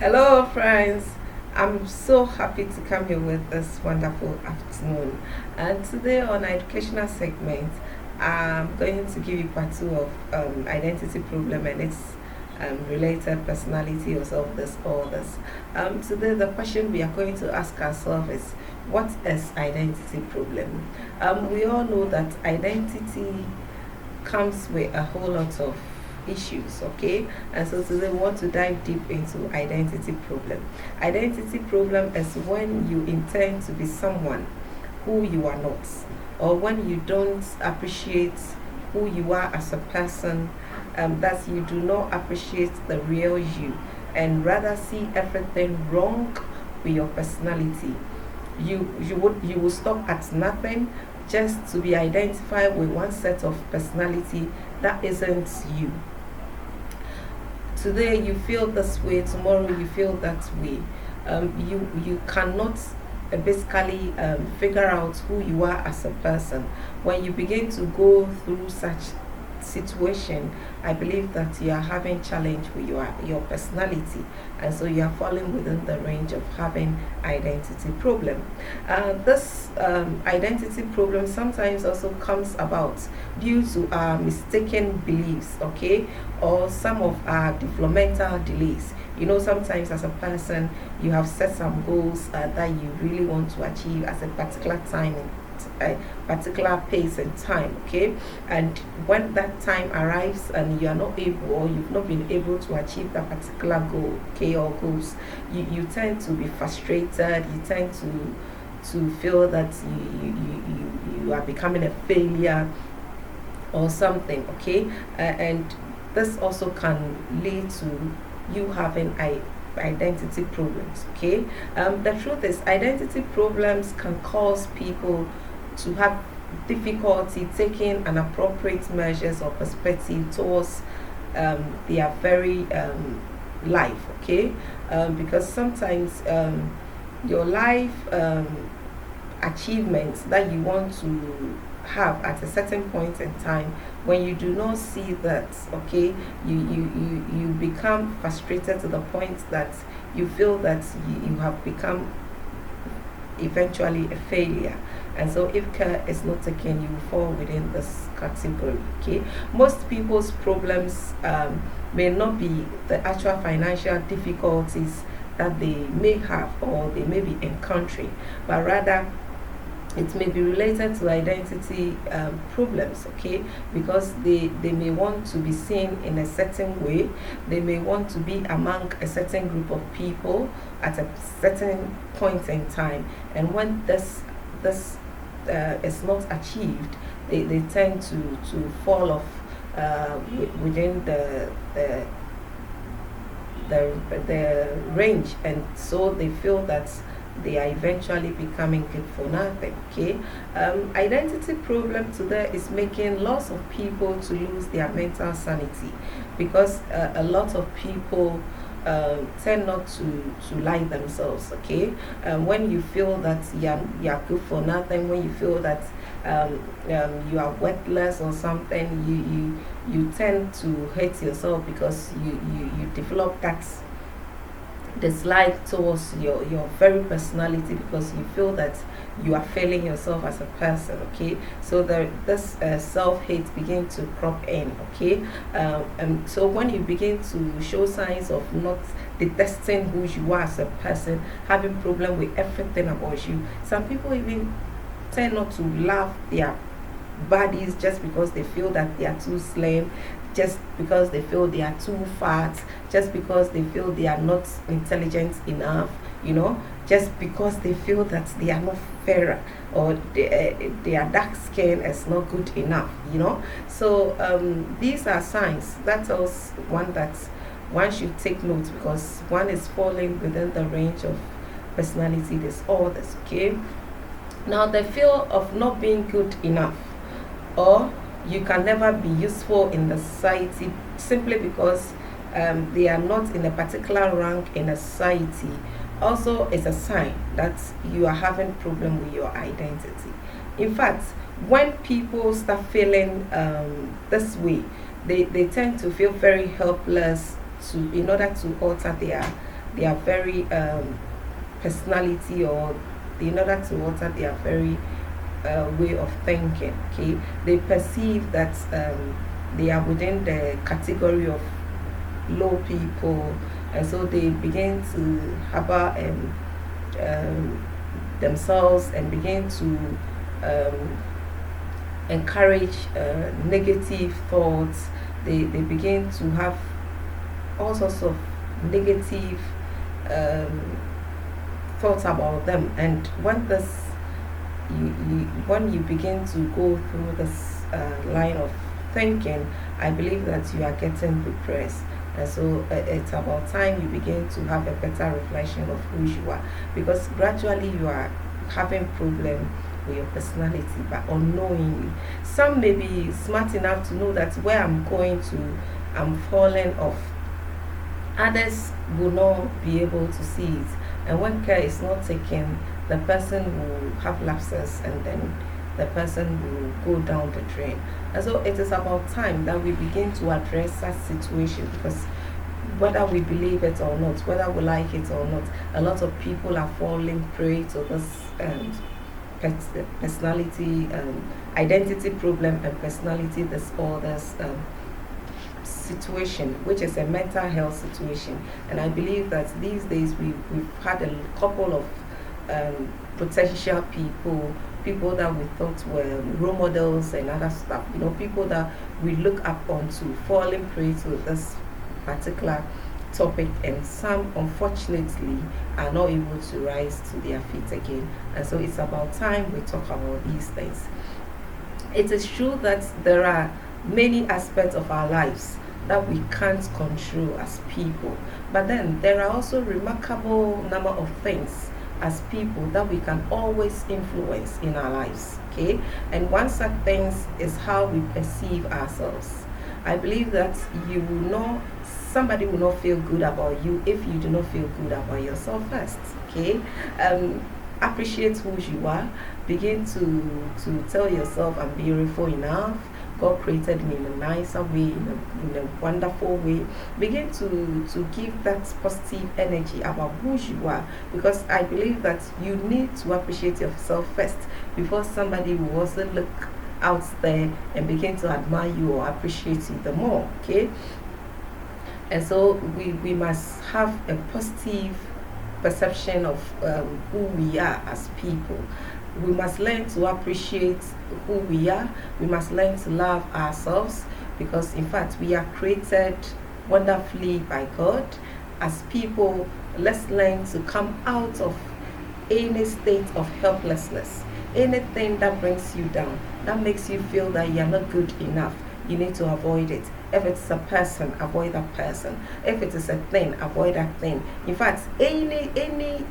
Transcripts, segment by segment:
Hello, friends. I'm so happy to come here with this wonderful afternoon. And today, on our educational segment, I'm going to give you part two of identity problem and its related personality or self disorders. Today, the question we are going to ask ourselves is, what is identity problem? We all know that identity comes with a whole lot of issues, okay? And so today we want to dive deep into identity problem. Identity problem is when you intend to be someone who you are not, or when you don't appreciate who you are as a person, that you do not appreciate the real you and rather see everything wrong with your personality. You will stop at nothing just to be identified with one set of personality that isn't you. Today you feel this way, tomorrow you feel that way. You cannot basically figure out who you are as a person. When you begin to go through such situation, I believe that you are having challenge with your personality, and so you are falling within the range of having identity problem. This identity problem sometimes also comes about due to our mistaken beliefs, okay, or some of our developmental delays. You know, sometimes as a person you have set some goals that you really want to achieve at a particular time, a particular pace and time, okay, and when that time arrives and you are not able, or you've not been able to achieve that particular goal, okay, or goals, you tend to be frustrated, you tend to feel that you are becoming a failure or something, okay, and this also can lead to you having identity problems, okay. The truth is identity problems can cause people to have difficulty taking an appropriate measures or perspective towards their very life, okay, because sometimes your life achievements that you want to have at a certain point in time, when you do not see that, okay, you become frustrated to the point that you feel that you have become eventually a failure. And so if care is not taken, you fall within this category, okay. Most people's problems may not be the actual financial difficulties that they may have or they may be encountering, but rather it may be related to identity problems, okay, because they may want to be seen in a certain way, they may want to be among a certain group of people at a certain point in time, and when this is not achieved, they tend to fall off within the range, and so they feel that they are eventually becoming good for nothing, okay. Identity problem today is making lots of people to lose their mental sanity, because a lot of people tend not to like themselves, okay. When you feel that you're good for nothing, when you feel that you are worthless or something, you tend to hate yourself, because you develop that dislike towards your very personality, because you feel that you are failing yourself as a person, okay. So this self-hate begin to crop in, okay. And so when you begin to show signs of not detesting who you are as a person, having problem with everything about you, some people even tend not to love their bodies just because they feel that they are too slim, just because they feel they are too fat, just because they feel they are not intelligent enough, you know, just because they feel that they are not fairer, or their dark skin is not good enough, you know. So these are signs that tells one that one should take note, because one is falling within the range of personality disorders, okay. Now the feel of not being good enough, or you can never be useful in the society simply because they are not in a particular rank in a society, also is a sign that you are having problem with your identity. In fact, when people start feeling this way, they tend to feel very helpless to in order to alter their very personality, or in order to water their very way of thinking. Okay, they perceive that they are within the category of low people, and so they begin to harbor um, themselves and begin to um, encourage negative thoughts. They begin to have all sorts of negative um, thoughts about them. And when you begin to go through this line of thinking, I believe that you are getting depressed. And so it's about time you begin to have a better reflection of who you are, because gradually you are having problem with your personality, but unknowingly. Some may be smart enough to know that where I'm going to, I'm falling off. Others will not be able to see it, and when care is not taken, the person will have lapses, and then the person will go down the drain. And so it is about time that we begin to address that situation, because whether we believe it or not, whether we like it or not, a lot of people are falling prey to this personality, identity problem, and personality disorders situation, which is a mental health situation. And I believe that these days we've had a couple of potential people that we thought were role models and other stuff, people that we look up onto falling prey to this particular topic, and some unfortunately are not able to rise to their feet again. And so it's about time we talk about these things. It is true that there are many aspects of our lives that we can't control as people, but then there are also remarkable number of things as people that we can always influence in our lives. Okay, and one such things is how we perceive ourselves. I believe that you will not somebody will not feel good about you if you do not feel good about yourself first. Okay, appreciate who you are. Begin to tell yourself, I'm beautiful enough. God created me in a nicer way, in a wonderful way. Begin to give that positive energy about who you are, because I believe that you need to appreciate yourself first before somebody will also look out there and begin to admire you or appreciate you the more. Okay, and so we must have a positive perception of who we are as people. We must learn to appreciate who we are. We must learn to love ourselves, because in fact we are created wonderfully by God. As people, let's learn to come out of any state of helplessness, anything that brings you down, that makes you feel that you're not good enough. You need to avoid it. If it's a person, avoid that person. If it is a thing, avoid that thing. In fact, anything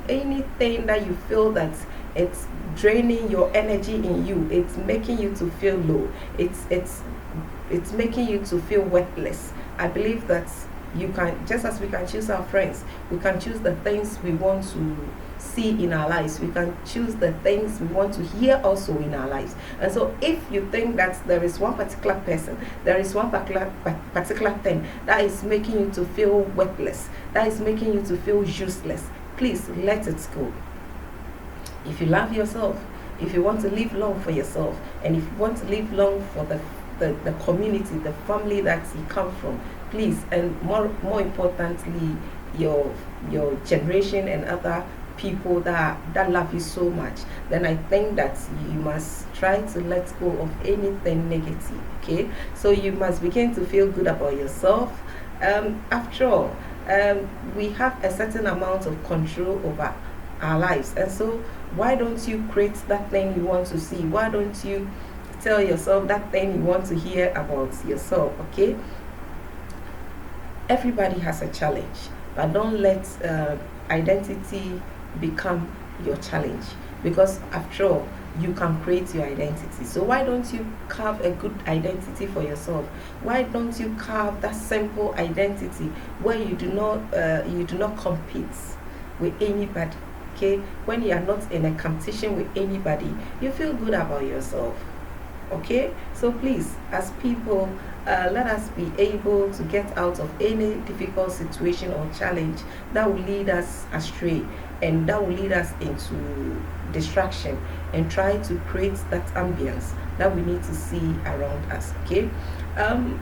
that you feel that it's draining your energy in you, it's making you to feel low, it's making you to feel worthless. I believe that you can, just as we can choose our friends, we can choose the things we want to see in our lives. We can choose the things we want to hear also in our lives. And so if you think that there is one particular person, there is one particular thing that is making you to feel worthless, that is making you to feel useless, please let it go. If you love yourself, if you want to live long for yourself, and if you want to live long for the community, the family that you come from, please, and more importantly, your generation and other people that love you so much, then I think that you must try to let go of anything negative. Okay, so you must begin to feel good about yourself. After all, we have a certain amount of control over our lives, and so why don't you create that thing you want to see? Why don't you tell yourself that thing you want to hear about yourself? Okay, everybody has a challenge, but don't let identity become your challenge, because after all, you can create your identity. So why don't you carve a good identity for yourself? Why don't you carve that simple identity where you do not compete with anybody? Okay, when you are not in a competition with anybody, you feel good about yourself. Okay, so please, as people, let us be able to get out of any difficult situation or challenge that will lead us astray and that will lead us into distraction, and try to create that ambience that we need to see around us. Okay,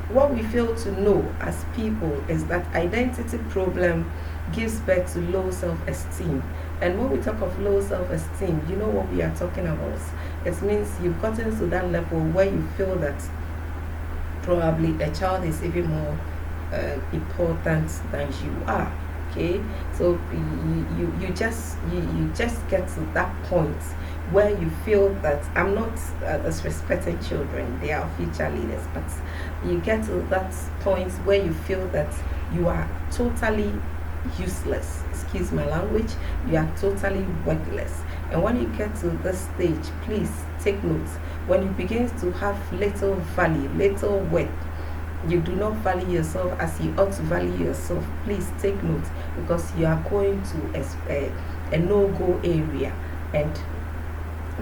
what we fail to know as people is that identity problem gives birth to low self-esteem. And when we talk of low self-esteem, you know what we are talking about. It means you've gotten to that level where you feel that probably a child is even more important than you are. Okay, so you just get to that point where you feel that I'm not disrespecting children, they are future leaders, but you get to that point where you feel that you are totally useless, excuse my language, you are totally worthless. And when you get to this stage, please take note. When you begin to have little value, little worth, you do not value yourself as you ought to value yourself, please take note, because you are going to a no-go area, and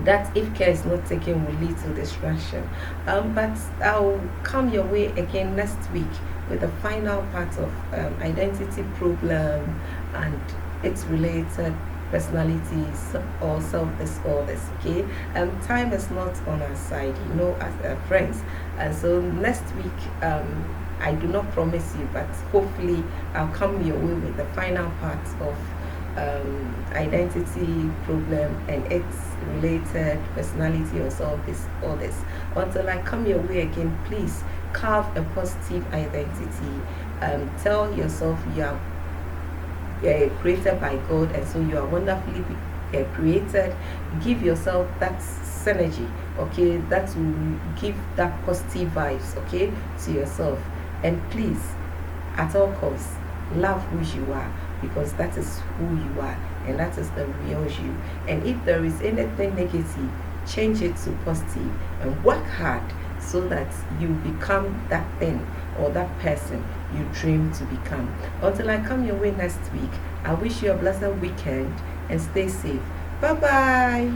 that, if care is not taken, will lead to distraction. But I'll come your way again next week with the final part of identity problem and its related personalities or self disorders. Okay, time is not on our side, you know, as friends, and so next week, I do not promise you, but hopefully I'll come your way with the final part of identity problem and its related personality or self disorders. Until I come your way again, please carve a positive identity. Tell yourself you are created by God, and so you are wonderfully created. Give yourself that synergy, okay, that will give that positive vibes, okay, to yourself. And please, at all costs, love who you are, because that is who you are, and that is the real you. And if there is anything negative, change it to positive and work hard so that you become that thing or that person you dream to become. Until I come your way next week, I wish you a blessed weekend and stay safe. Bye bye.